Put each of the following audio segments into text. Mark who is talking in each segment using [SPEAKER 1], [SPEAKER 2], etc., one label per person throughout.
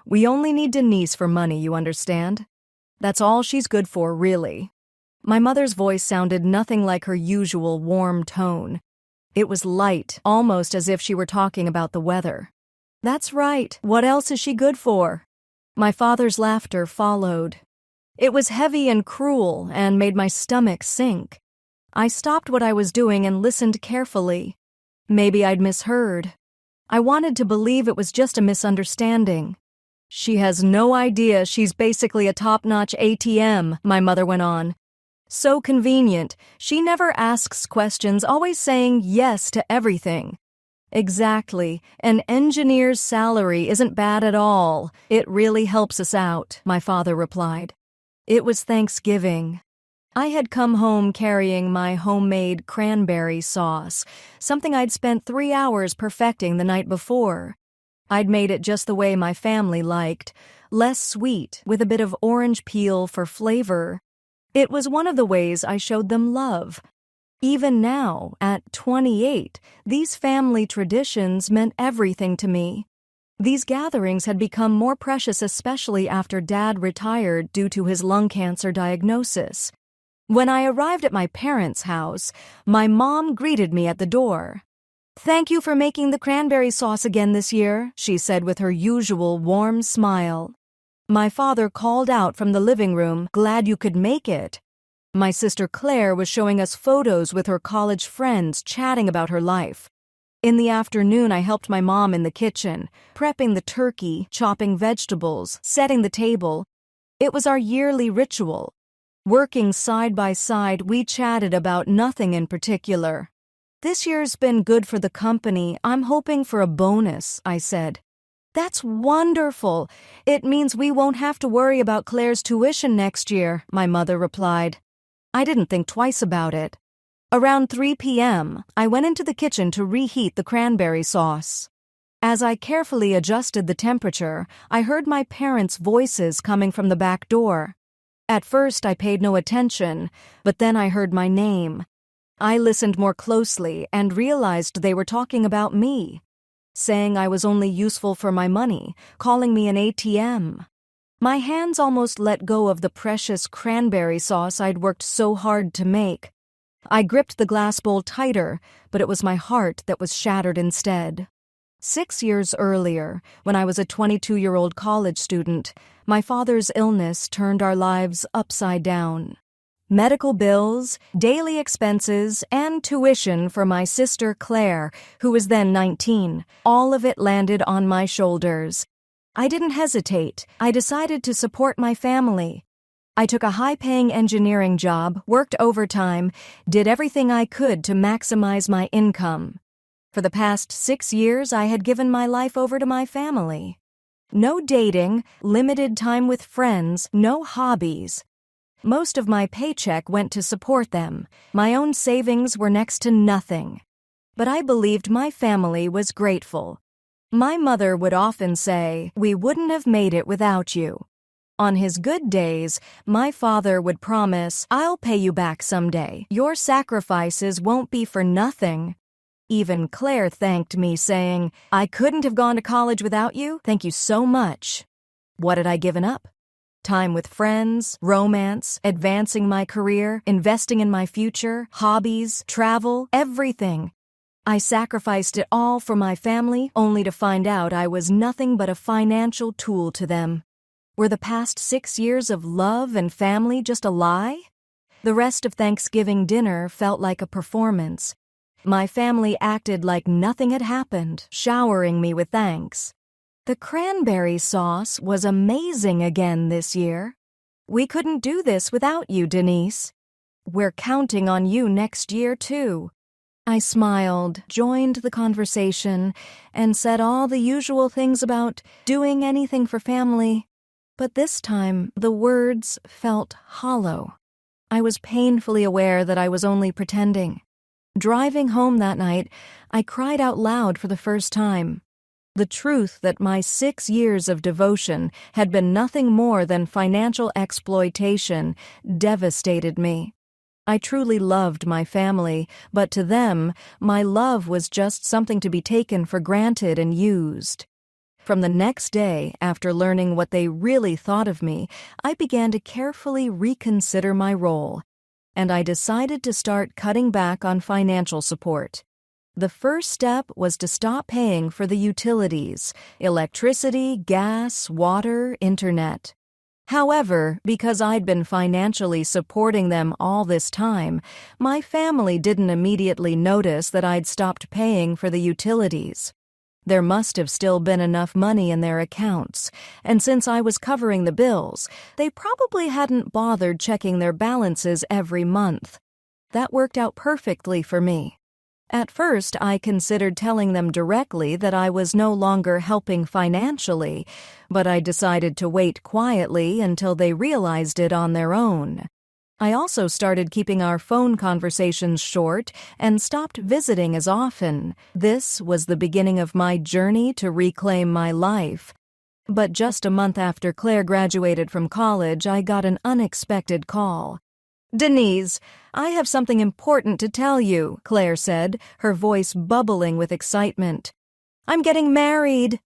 [SPEAKER 1] We only need Denise for money, you understand? That's all she's good for, really." My mother's voice sounded nothing like her usual warm tone. It was light, almost as if she were talking about the weather. "That's right. What else is she good for?" My father's laughter followed. It was heavy and cruel and made my stomach sink. I stopped what I was doing and listened carefully. Maybe I'd misheard. I wanted to believe it was just a misunderstanding. "She has no idea she's basically a top-notch ATM," my mother went on. "So convenient. She never asks questions, always saying yes to everything." "Exactly. An engineer's salary isn't bad at all. It really helps us out," my father replied. It was Thanksgiving. I had come home carrying my homemade cranberry sauce, something I'd spent 3 hours perfecting the night before. I'd made it just the way my family liked, less sweet, with a bit of orange peel for flavor. It was one of the ways I showed them love. Even now, at 28, these family traditions meant everything to me. These gatherings had become more precious, especially after Dad retired due to his lung cancer diagnosis. When I arrived at my parents' house, my mom greeted me at the door. "Thank you for making the cranberry sauce again this year," she said with her usual warm smile. My father called out from the living room, "Glad you could make it." My sister Claire was showing us photos with her college friends, chatting about her life. In the afternoon, I helped my mom in the kitchen, prepping the turkey, chopping vegetables, setting the table. It was our yearly ritual. Working side by side, we chatted about nothing in particular. "This year's been good for the company. I'm hoping for a bonus," I said. "That's wonderful. It means we won't have to worry about Claire's tuition next year," my mother replied. I didn't think twice about it. Around 3 p.m., I went into the kitchen to reheat the cranberry sauce. As I carefully adjusted the temperature, I heard my parents' voices coming from the back door. At first, I paid no attention, but then I heard my name. I listened more closely and realized they were talking about me, saying I was only useful for my money, calling me an ATM. My hands almost let go of the precious cranberry sauce I'd worked so hard to make. I gripped the glass bowl tighter, but it was my heart that was shattered instead. 6 years earlier, when I was a 22-year-old college student, my father's illness turned our lives upside down. Medical bills, daily expenses, and tuition for my sister Claire, who was then 19, all of it landed on my shoulders. I didn't hesitate. I decided to support my family. I took a high-paying engineering job, worked overtime, did everything I could to maximize my income. For the past 6 years, I had given my life over to my family. No dating, limited time with friends, no hobbies. Most of my paycheck went to support them. My own savings were next to nothing. But I believed my family was grateful. My mother would often say, "We wouldn't have made it without you." On his good days, my father would promise, "I'll pay you back someday. Your sacrifices won't be for nothing." Even Claire thanked me, saying, "I couldn't have gone to college without you. Thank you so much." What had I given up? Time with friends, romance, advancing my career, investing in my future, hobbies, travel, everything. I sacrificed it all for my family, only to find out I was nothing but a financial tool to them. Were the past 6 years of love and family just a lie? The rest of Thanksgiving dinner felt like a performance. My family acted like nothing had happened, showering me with thanks. The cranberry sauce was amazing again this year. "We couldn't do this without you, Denise. We're counting on you next year, too." I smiled, joined the conversation, and said all the usual things about doing anything for family. But this time, the words felt hollow. I was painfully aware that I was only pretending. Driving home that night, I cried out loud for the first time. The truth that my 6 years of devotion had been nothing more than financial exploitation devastated me. I truly loved my family, but to them, my love was just something to be taken for granted and used. From the next day, after learning what they really thought of me, I began to carefully reconsider my role, and I decided to start cutting back on financial support. The first step was to stop paying for the utilities: electricity, gas, water, internet. However, because I'd been financially supporting them all this time, my family didn't immediately notice that I'd stopped paying for the utilities. There must have still been enough money in their accounts, and since I was covering the bills, they probably hadn't bothered checking their balances every month. That worked out perfectly for me. At first, I considered telling them directly that I was no longer helping financially, but I decided to wait quietly until they realized it on their own. I also started keeping our phone conversations short and stopped visiting as often. This was the beginning of my journey to reclaim my life. But just a month after Claire graduated from college, I got an unexpected call. "Denise, I have something important to tell you," Claire said, her voice bubbling with excitement. "I'm getting married."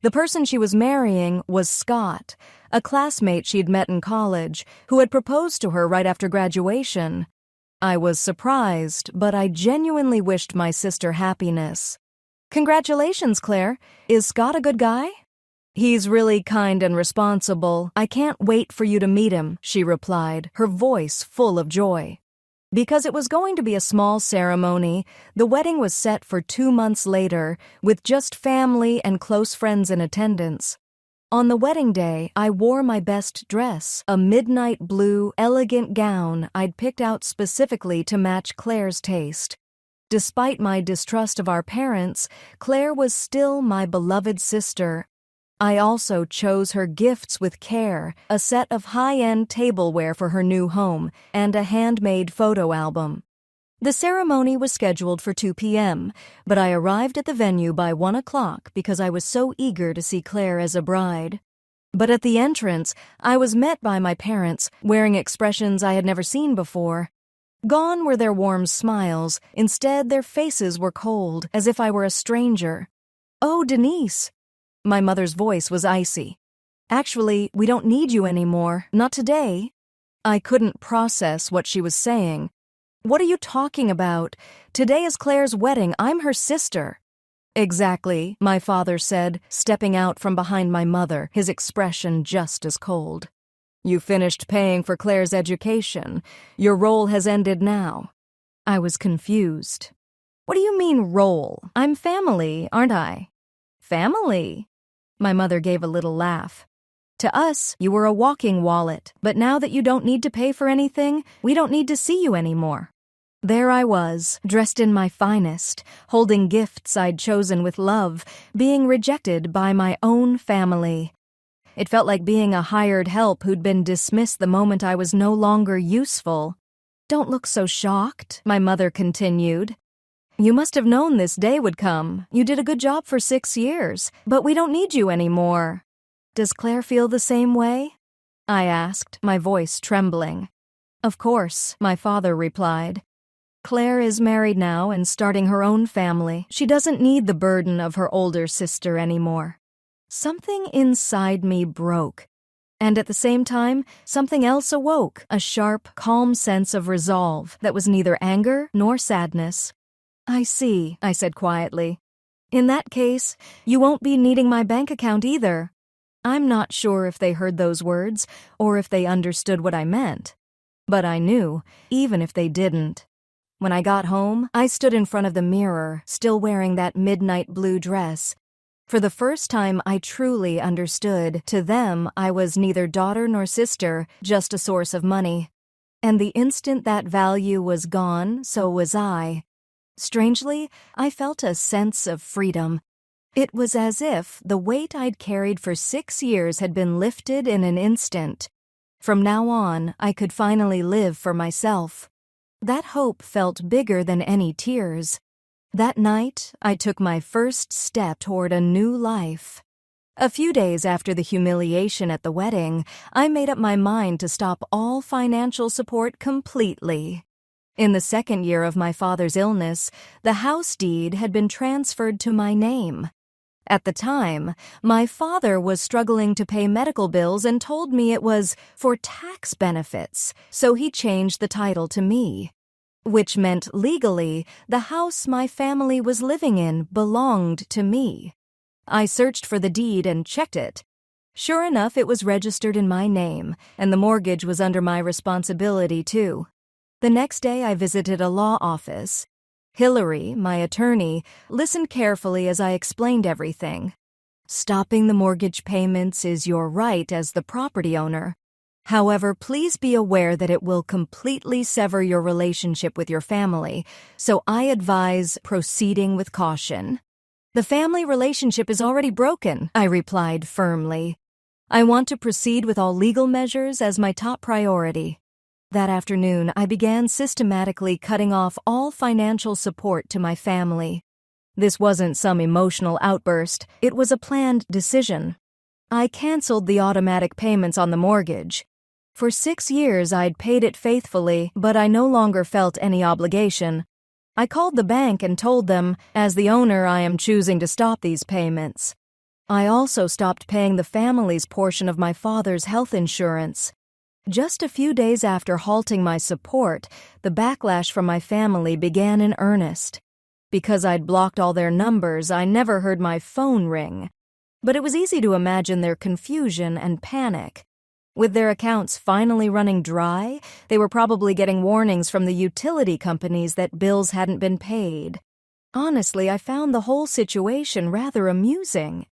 [SPEAKER 1] The person she was marrying was Scott, a classmate she'd met in college, who had proposed to her right after graduation. I was surprised, but I genuinely wished my sister happiness. "Congratulations, Claire. Is Scott a good guy?" "He's really kind and responsible. I can't wait for you to meet him," she replied, her voice full of joy. Because it was going to be a small ceremony, the wedding was set for 2 months later, with just family and close friends in attendance. On the wedding day, I wore my best dress, a midnight blue, elegant gown I'd picked out specifically to match Claire's taste. Despite my distrust of our parents, Claire was still my beloved sister. I also chose her gifts with care: a set of high-end tableware for her new home and a handmade photo album. The ceremony was scheduled for 2 p.m., but I arrived at the venue by 1 o'clock because I was so eager to see Claire as a bride. But at the entrance, I was met by my parents, wearing expressions I had never seen before. Gone were their warm smiles. Instead, their faces were cold, as if I were a stranger. "Oh, Denise." My mother's voice was icy. "Actually, we don't need you anymore. Not today." I couldn't process what she was saying. "What are you talking about? Today is Claire's wedding. I'm her sister." "Exactly," my father said, stepping out from behind my mother, his expression just as cold. "You finished paying for Claire's education. Your role has ended now." I was confused. "What do you mean, role? I'm family, aren't I?" "Family?" My mother gave a little laugh. "To us, you were a walking wallet, but now that you don't need to pay for anything, we don't need to see you anymore." There I was, dressed in my finest, holding gifts I'd chosen with love, being rejected by my own family. It felt like being a hired help who'd been dismissed the moment I was no longer useful. "Don't look so shocked," my mother continued. "You must have known this day would come. You did a good job for 6 years, but we don't need you anymore." "Does Claire feel the same way?" I asked, my voice trembling. "Of course," my father replied. "Claire is married now and starting her own family. She doesn't need the burden of her older sister anymore." Something inside me broke. And at the same time, something else awoke, a sharp, calm sense of resolve that was neither anger nor sadness. "I see," I said quietly. "In that case, you won't be needing my bank account either." I'm not sure if they heard those words or if they understood what I meant. But I knew, even if they didn't. When I got home, I stood in front of the mirror, still wearing that midnight blue dress. For the first time, I truly understood. To them, I was neither daughter nor sister, just a source of money. And the instant that value was gone, so was I. Strangely, I felt a sense of freedom. It was as if the weight I'd carried for 6 years had been lifted in an instant. From now on, I could finally live for myself. That hope felt bigger than any tears. That night, I took my first step toward a new life. A few days after the humiliation at the wedding, I made up my mind to stop all financial support completely. In the second year of my father's illness, the house deed had been transferred to my name. At the time, my father was struggling to pay medical bills and told me it was for tax benefits, so he changed the title to me. Which meant legally, the house my family was living in belonged to me. I searched for the deed and checked it. Sure enough, it was registered in my name, and the mortgage was under my responsibility, too. The next day, I visited a law office. Hillary, my attorney, listened carefully as I explained everything. Stopping the mortgage payments is your right as the property owner. However, please be aware that it will completely sever your relationship with your family, so I advise proceeding with caution. The family relationship is already broken, I replied firmly. I want to proceed with all legal measures as my top priority. That afternoon, I began systematically cutting off all financial support to my family. This wasn't some emotional outburst, it was a planned decision. I canceled the automatic payments on the mortgage. For 6 years, I'd paid it faithfully, but I no longer felt any obligation. I called the bank and told them, as the owner, I am choosing to stop these payments. I also stopped paying the family's portion of my father's health insurance. Just a few days after halting my support, the backlash from my family began in earnest. Because I'd blocked all their numbers, I never heard my phone ring. But it was easy to imagine their confusion and panic. With their accounts finally running dry, they were probably getting warnings from the utility companies that bills hadn't been paid. Honestly, I found the whole situation rather amusing.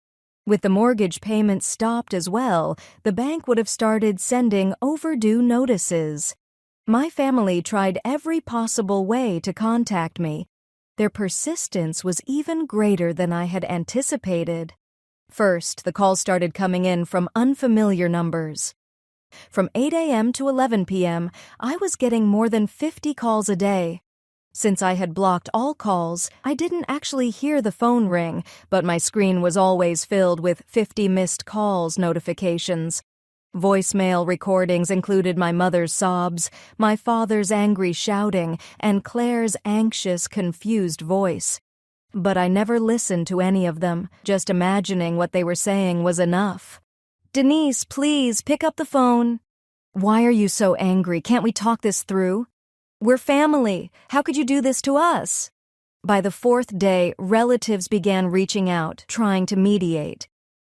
[SPEAKER 1] With the mortgage payments stopped as well, the bank would have started sending overdue notices. My family tried every possible way to contact me. Their persistence was even greater than I had anticipated. First, the calls started coming in from unfamiliar numbers. From 8 a.m. to 11 p.m., I was getting more than 50 calls a day. Since I had blocked all calls, I didn't actually hear the phone ring, but my screen was always filled with 50 missed calls notifications. Voicemail recordings included my mother's sobs, my father's angry shouting, and Claire's anxious, confused voice. But I never listened to any of them, just imagining what they were saying was enough. "Denise, please, pick up the phone." "Why are you so angry? Can't we talk this through?" "We're family. How could you do this to us?" By the 4th day, relatives began reaching out, trying to mediate.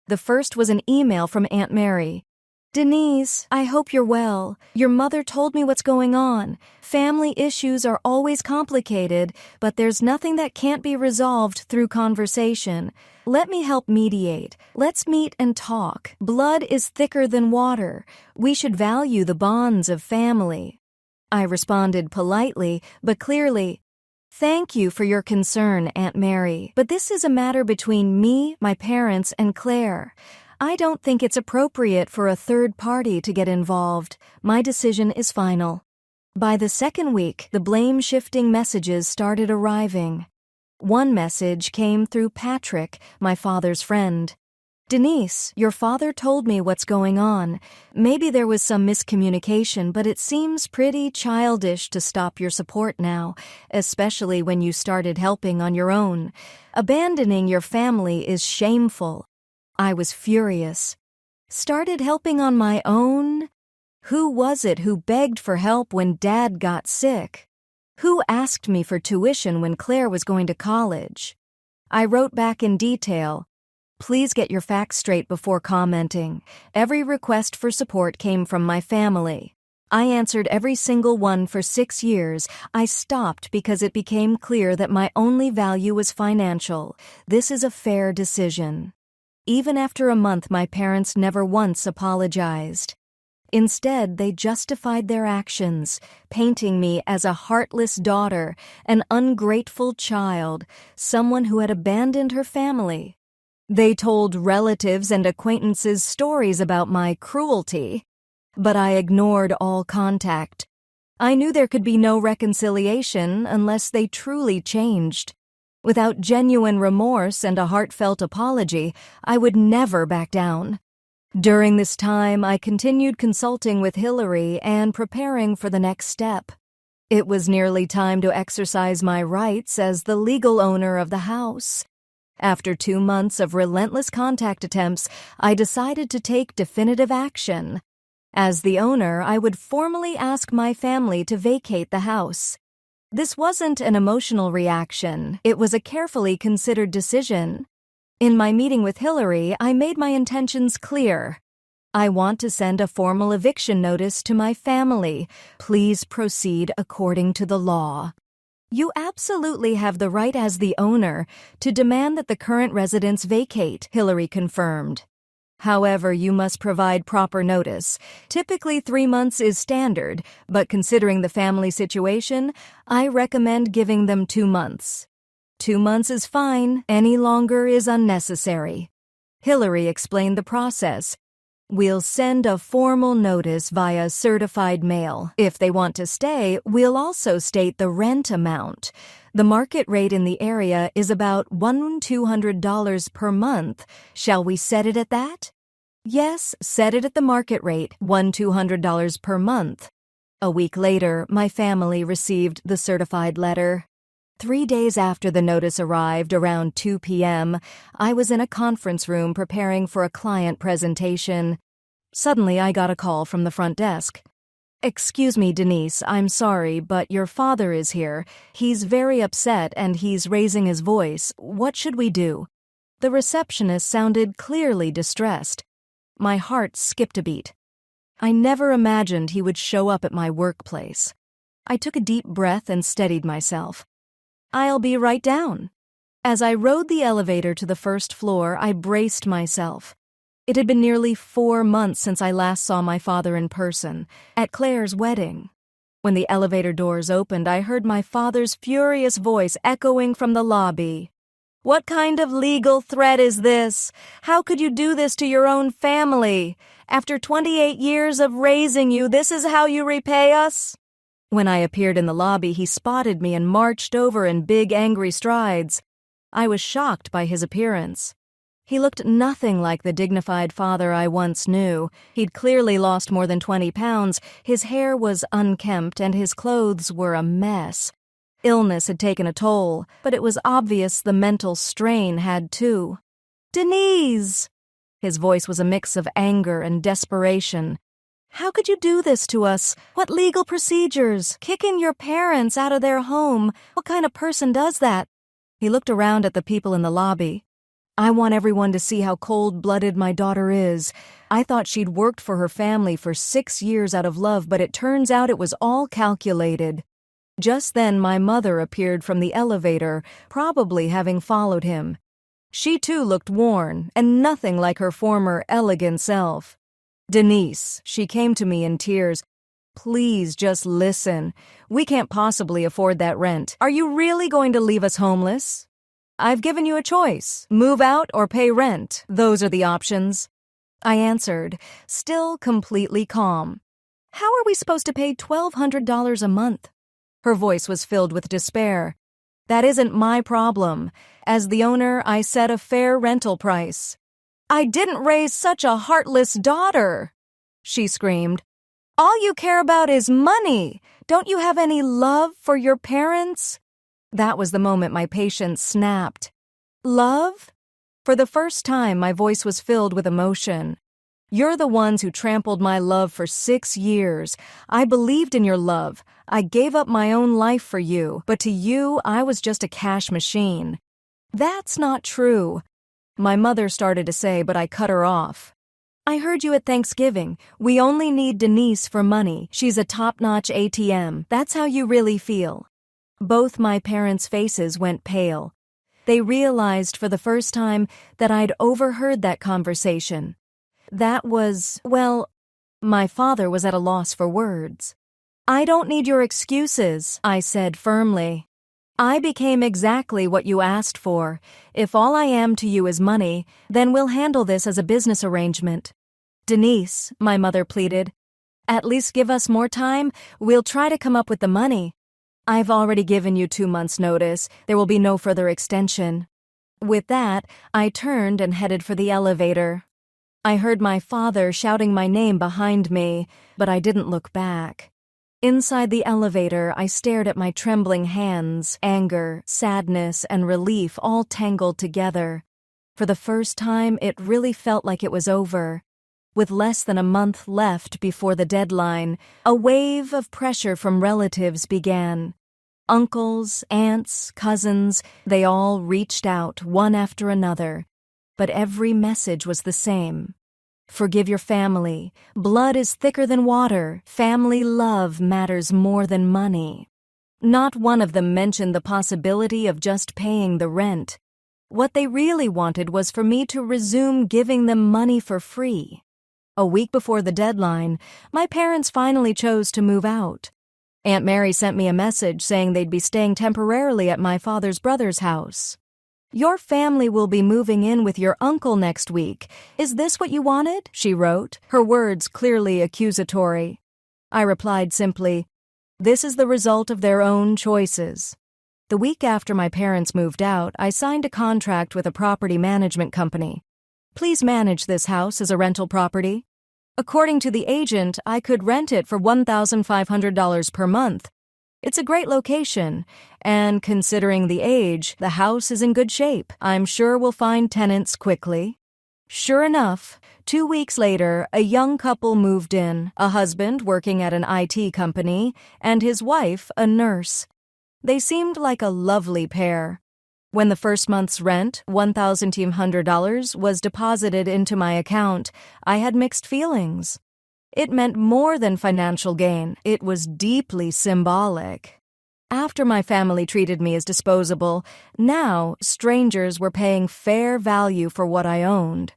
[SPEAKER 1] The first was an email from Aunt Mary. "Denise, I hope you're well. Your mother told me what's going on. Family issues are always complicated, but there's nothing that can't be resolved through conversation. Let me help mediate. Let's meet and talk. Blood is thicker than water. We should value the bonds of family." I responded politely, but clearly, "Thank you for your concern, Aunt Mary, but this is a matter between me, my parents, and Claire. I don't think it's appropriate for a third party to get involved. My decision is final." By the second week, the blame-shifting messages started arriving. One message came through Patrick, my father's friend. "Denise, your father told me what's going on. Maybe there was some miscommunication, but it seems pretty childish to stop your support now, especially when you started helping on your own. Abandoning your family is shameful." I was furious. Started helping on my own? Who was it who begged for help when Dad got sick? Who asked me for tuition when Claire was going to college? I wrote back in detail. "Please get your facts straight before commenting. Every request for support came from my family. I answered every single one for 6 years. I stopped because it became clear that my only value was financial. This is a fair decision." Even after a month, my parents never once apologized. Instead, they justified their actions, painting me as a heartless daughter, an ungrateful child, someone who had abandoned her family. They told relatives and acquaintances stories about my cruelty, but I ignored all contact. I knew there could be no reconciliation unless they truly changed. Without genuine remorse and a heartfelt apology, I would never back down. During this time, I continued consulting with Hillary and preparing for the next step. It was nearly time to exercise my rights as the legal owner of the house. After 2 months of relentless contact attempts, I decided to take definitive action. As the owner, I would formally ask my family to vacate the house. This wasn't an emotional reaction, it was a carefully considered decision. In my meeting with Hillary, I made my intentions clear. I want to send a formal eviction notice to my family. Please proceed according to the law. You absolutely have the right as the owner to demand that the current residents vacate, Hillary confirmed. However, you must provide proper notice. Typically 3 months is standard, but considering the family situation, I recommend giving them 2 months. 2 months is fine, any longer is unnecessary. Hillary explained the process. We'll send a formal notice via certified mail. If they want to stay, we'll also state the rent amount. The market rate in the area is about $1,200 per month. Shall we set it at that? Yes, set it at the market rate, $1,200 per month. A week later, my family received the certified letter. 3 days after the notice arrived, around 2 p.m., I was in a conference room preparing for a client presentation. Suddenly, I got a call from the front desk. "Excuse me, Denise, I'm sorry, but your father is here. He's very upset and he's raising his voice. What should we do?" The receptionist sounded clearly distressed. My heart skipped a beat. I never imagined he would show up at my workplace. I took a deep breath and steadied myself. "I'll be right down." As I rode the elevator to the first floor, I braced myself. It had been nearly 4 months since I last saw my father in person, at Claire's wedding. When the elevator doors opened, I heard my father's furious voice echoing from the lobby. "What kind of legal threat is this? How could you do this to your own family? After 28 years of raising you, this is how you repay us?" When I appeared in the lobby, he spotted me and marched over in big, angry strides. I was shocked by his appearance. He looked nothing like the dignified father I once knew. He'd clearly lost more than 20 pounds, his hair was unkempt, and his clothes were a mess. Illness had taken a toll, but it was obvious the mental strain had too. "Denise!" His voice was a mix of anger and desperation. "How could you do this to us? What legal procedures? Kicking your parents out of their home? What kind of person does that?" He looked around at the people in the lobby. "I want everyone to see how cold-blooded my daughter is. I thought she'd worked for her family for 6 years out of love, but it turns out it was all calculated." Just then my mother appeared from the elevator, probably having followed him. She too looked worn, and nothing like her former elegant self. "Denise," she came to me in tears, "please just listen. We can't possibly afford that rent. Are you really going to leave us homeless? I've given you a choice. Move out or pay rent. Those are the options." I answered, still completely calm. "How are we supposed to pay $1,200 a month?" Her voice was filled with despair. "That isn't my problem. As the owner, I set a fair rental price." "I didn't raise such a heartless daughter!" she screamed. "All you care about is money. Don't you have any love for your parents?" That was the moment my patience snapped. "Love?" For the first time, my voice was filled with emotion. "You're the ones who trampled my love for 6 years. I believed in your love. I gave up my own life for you, but to you, I was just a cash machine." "That's not true," my mother started to say, but I cut her off. "I heard you at Thanksgiving. We only need Denise for money. She's a top-notch ATM. That's how you really feel." Both my parents' faces went pale. They realized for the first time that I'd overheard that conversation. That was, well, my father was at a loss for words. "I don't need your excuses," I said firmly. "I became exactly what you asked for. If all I am to you is money, then we'll handle this as a business arrangement." "Denise," my mother pleaded, "at least give us more time. We'll try to come up with the money." "I've already given you 2 months' notice. There will be no further extension." With that, I turned and headed for the elevator. I heard my father shouting my name behind me, but I didn't look back. Inside the elevator, I stared at my trembling hands, anger, sadness, and relief all tangled together. For the first time, it really felt like it was over. With less than a month left before the deadline, a wave of pressure from relatives began. Uncles, aunts, cousins, they all reached out, one after another. But every message was the same. Forgive your family. Blood is thicker than water. Family love matters more than money. Not one of them mentioned the possibility of just paying the rent. What they really wanted was for me to resume giving them money for free. A week before the deadline, my parents finally chose to move out. Aunt Mary sent me a message saying they'd be staying temporarily at my father's brother's house. Your family will be moving in with your uncle next week. Is this what you wanted? She wrote, her words clearly accusatory. I replied simply, this is the result of their own choices. The week after my parents moved out, I signed a contract with a property management company. Please manage this house as a rental property. According to the agent, I could rent it for $1,500 per month. It's a great location, and considering the age, the house is in good shape. I'm sure we'll find tenants quickly. Sure enough, 2 weeks later, a young couple moved in, a husband working at an IT company, and his wife, a nurse. They seemed like a lovely pair. When the first month's rent, $1,200, was deposited into my account, I had mixed feelings. It meant more than financial gain. It was deeply symbolic. After my family treated me as disposable, now strangers were paying fair value for what I owned.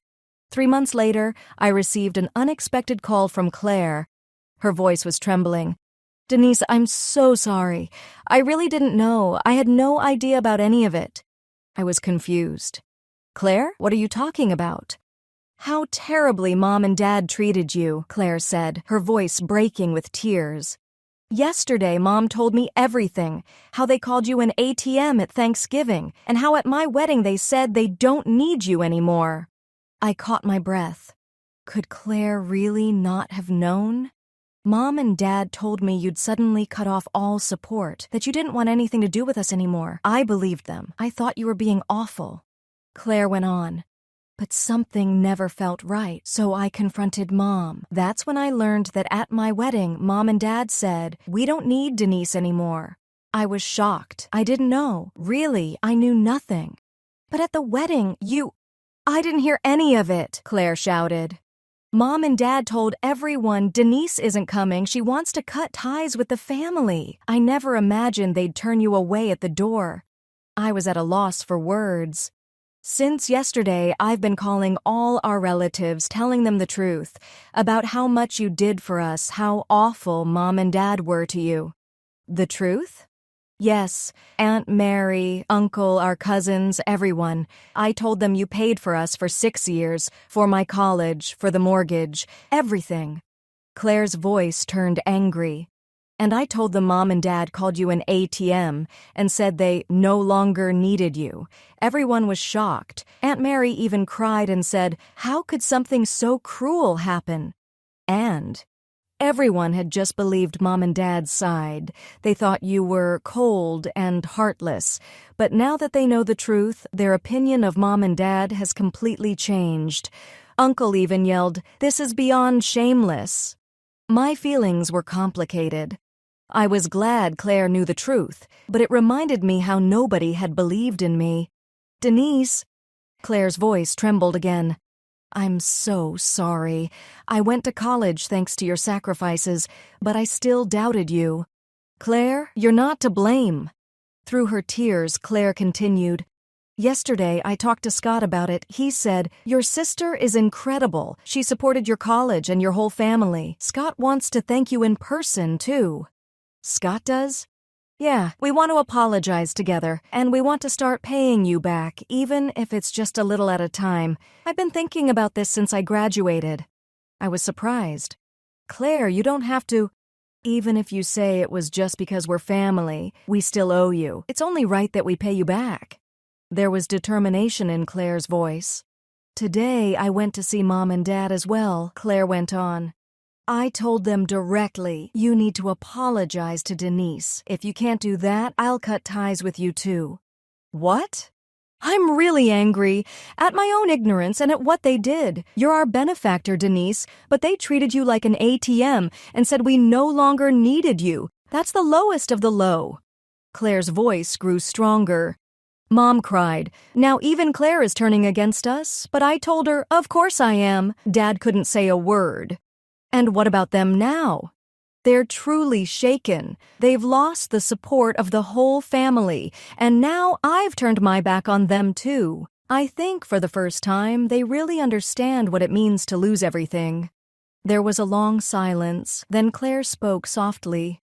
[SPEAKER 1] 3 months later, I received an unexpected call from Claire. Her voice was trembling. Denise, I'm so sorry. I really didn't know. I had no idea about any of it. I was confused. Claire, what are you talking about? How terribly Mom and Dad treated you, Claire said, her voice breaking with tears. Yesterday, Mom told me everything, how they called you an ATM at Thanksgiving, and how at my wedding they said they don't need you anymore. I caught my breath. Could Claire really not have known? Mom and Dad told me you'd suddenly cut off all support, that you didn't want anything to do with us anymore. I believed them. I thought you were being awful. Claire went on. But something never felt right, so I confronted Mom. That's when I learned that at my wedding, Mom and Dad said, we don't need Denise anymore. I was shocked. I didn't know. Really, I knew nothing. But at the wedding, I didn't hear any of it, Claire shouted. Mom and Dad told everyone Denise isn't coming. She wants to cut ties with the family. I never imagined they'd turn you away at the door. I was at a loss for words. Since yesterday, I've been calling all our relatives, telling them the truth about how much you did for us, how awful Mom and Dad were to you. The truth? Yes, Aunt Mary, Uncle, our cousins, everyone. I told them you paid for us for 6 years, for my college, for the mortgage, everything. Claire's voice turned angry. And I told them Mom and Dad called you an ATM and said they no longer needed you. Everyone was shocked. Aunt Mary even cried and said, how could something so cruel happen? And everyone had just believed Mom and Dad's side. They thought you were cold and heartless. But now that they know the truth, their opinion of Mom and Dad has completely changed. Uncle even yelled, this is beyond shameless. My feelings were complicated. I was glad Claire knew the truth, but it reminded me how nobody had believed in me. Denise, Claire's voice trembled again. I'm so sorry. I went to college thanks to your sacrifices, but I still doubted you. Claire, you're not to blame. Through her tears, Claire continued, yesterday, I talked to Scott about it. He said, your sister is incredible. She supported your college and your whole family. Scott wants to thank you in person, too. Scott does? Yeah, we want to apologize together, and we want to start paying you back, even if it's just a little at a time. I've been thinking about this since I graduated. I was surprised. Claire, you don't have to. Even if you say it was just because we're family, we still owe you. It's only right that we pay you back. There was determination in Claire's voice. Today, I went to see Mom and Dad as well, Claire went on. I told them directly, you need to apologize to Denise. If you can't do that, I'll cut ties with you too. What? I'm really angry at my own ignorance and at what they did. You're our benefactor, Denise, but they treated you like an ATM and said we no longer needed you. That's the lowest of the low. Claire's voice grew stronger. Mom cried. Now even Claire is turning against us, but I told her, of course I am. Dad couldn't say a word. And what about them now? They're truly shaken. They've lost the support of the whole family, and now I've turned my back on them too. I think for the first time they really understand what it means to lose everything. There was a long silence, then Claire spoke softly.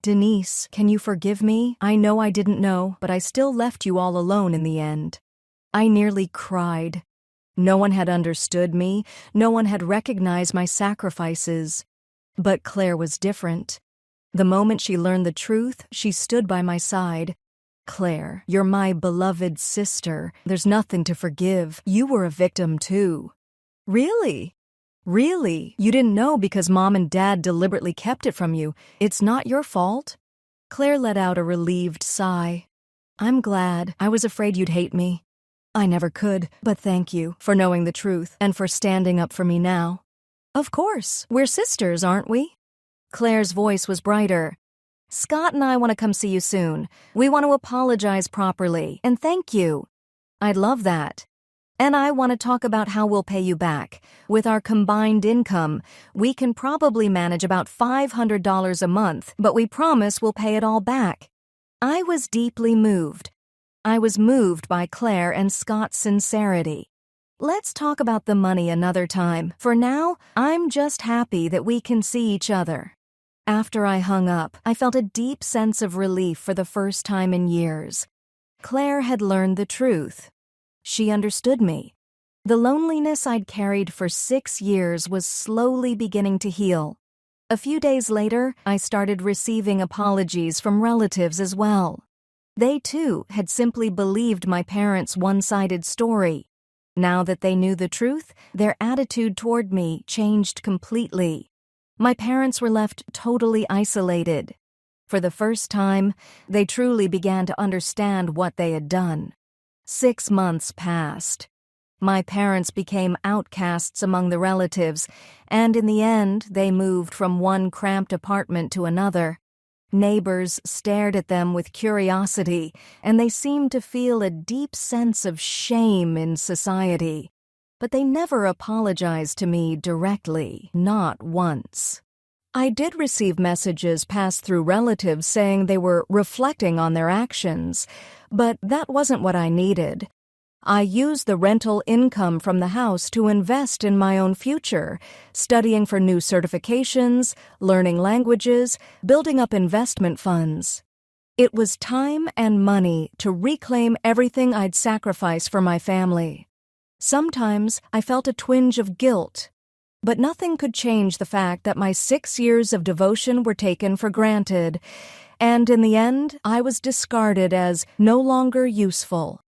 [SPEAKER 1] Denise, can you forgive me? I know I didn't know, but I still left you all alone in the end. I nearly cried. No one had understood me. No one had recognized my sacrifices. But Claire was different. The moment she learned the truth, she stood by my side. Claire, you're my beloved sister. There's nothing to forgive. You were a victim too. Really? Really? You didn't know because Mom and Dad deliberately kept it from you. It's not your fault? Claire let out a relieved sigh. I'm glad. I was afraid you'd hate me. I never could, but thank you for knowing the truth and for standing up for me now. Of course, we're sisters, aren't we? Claire's voice was brighter. Scott and I want to come see you soon. We want to apologize properly, and thank you. I'd love that. And I want to talk about how we'll pay you back. With our combined income, we can probably manage about $500 a month, but we promise we'll pay it all back. I was deeply moved. I was moved by Claire and Scott's sincerity. Let's talk about the money another time. For now, I'm just happy that we can see each other. After I hung up, I felt a deep sense of relief for the first time in years. Claire had learned the truth. She understood me. The loneliness I'd carried for 6 years was slowly beginning to heal. A few days later, I started receiving apologies from relatives as well. They, too, had simply believed my parents' one-sided story. Now that they knew the truth, their attitude toward me changed completely. My parents were left totally isolated. For the first time, they truly began to understand what they had done. 6 months passed. My parents became outcasts among the relatives, and in the end, they moved from one cramped apartment to another. Neighbors stared at them with curiosity, and they seemed to feel a deep sense of shame in society. But they never apologized to me directly, not once. I did receive messages passed through relatives saying they were reflecting on their actions, but that wasn't what I needed. I used the rental income from the house to invest in my own future, studying for new certifications, learning languages, building up investment funds. It was time and money to reclaim everything I'd sacrificed for my family. Sometimes I felt a twinge of guilt, but nothing could change the fact that my 6 years of devotion were taken for granted, and in the end, I was discarded as no longer useful.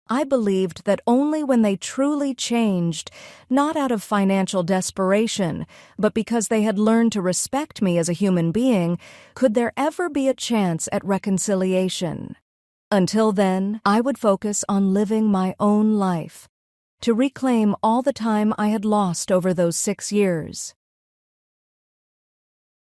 [SPEAKER 1] I believed that only when they truly changed, not out of financial desperation, but because they had learned to respect me as a human being, could there ever be a chance at reconciliation. Until then, I would focus on living my own life, to reclaim all the time I had lost over those 6 years.